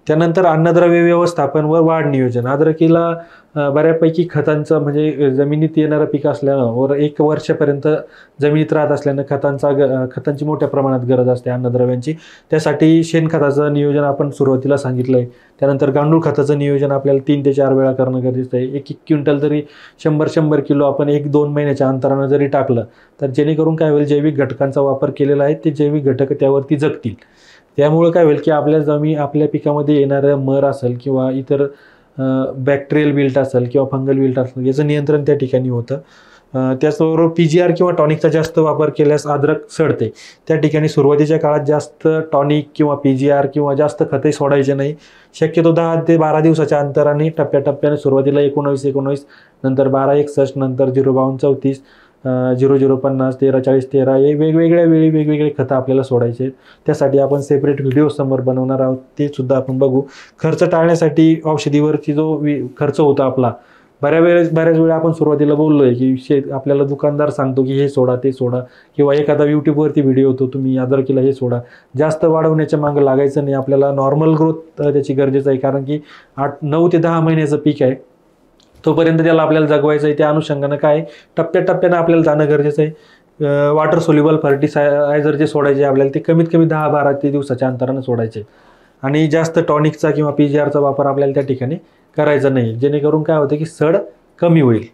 त्यानंतर अन्नद्रव्य व्यवस्थापन व वाढ नियोजन. अद्रकीला बऱ्यापैकी खतांचं म्हणजे जमिनीत येणारं पीक असल्यानं वर 1 वर्षापर्यंत जमिनीत राहत असल्यानं खतांची मोठ्या प्रमाणात गरज असते अन्नद्रव्यांची. त्यासाठी शेणखताचं नियोजन आपण सुरुवातीला सांगितलं आहे. त्यानंतर गांडूळ खताचं नियोजन आपल्याला 3 ते 4 वेळा करणं गरजेचं आहे. 1-1 क्विंटल जरी 100-100 किलो आपण 1-2 महिन्याच्या अंतरानं जरी टाकलं तर जेणेकरून काय होईल, जैविक घटकांचा वापर केलेला आहे ते जैविक घटक त्यावरती जगतील. त्यामुळे काय होईल की आपल्या पिकामध्ये येणारं मर असेल किंवा इतर बॅक्टेरियल विल्ट असेल किंवा फंगल विल्ट असेल याचं नियंत्रण त्या ठिकाणी होतं. त्याचबरोबर PGR किंवा टॉनिकचा जास्त वापर केल्यास अद्रक सडते. त्या ठिकाणी सुरुवातीच्या काळात जास्त टॉनिक किंवा PGR किंवा जास्त खते सोडायचे नाही. शक्यतो 10 ते 12 दिवसाच्या अंतराने टप्प्याटप्प्याने सुरुवातीला 19-19, नंतर 12-61, नंतर 0-52-34, 00-50, 13-40-13 हे वेगवेगळ्या वेळी वेगवेगळे खतं आपल्याला सोडायचे. त्यासाठी आपण सेपरेट व्हिडिओ समोर बनवणार आहोत, ते सुद्धा आपण बघू. खर्च टाळण्यासाठी औषधीवरची जो खर्च होता आपला, बऱ्याच वेळा आपण सुरुवातीला बोललोय की आपल्याला दुकानदार सांगतो की हे सोडा ते सोडा, किंवा एखादा यूट्यूबवरती व्हिडिओ होतो तुम्ही अद्रकीला हे सोडा. जास्त वाढवण्याच्या मागं लागायचं नाही. आपल्याला नॉर्मल ग्रोथ त्याची गरजेचं आहे, कारण की 9 ते 10 महिन्याचं पीक आहे, तोपर्यंत त्याला आपल्याला जगवायचं आहे. त्या अनुषंगानं काय टप्प्याटप्प्यानं आपल्याला जाणं गरजेचं आहे. वॉटर सोल्युबल फर्टिलायझर जे सोडायचे आपल्याला ते कमीत कमी 10-12 दिवसाच्या अंतरानं सोडायचे, आणि जास्त टॉनिकचा किंवा PGRचा वापर आपल्याला त्या ठिकाणी करायचा नाही, जेणेकरून काय होतं की सड कमी होईल.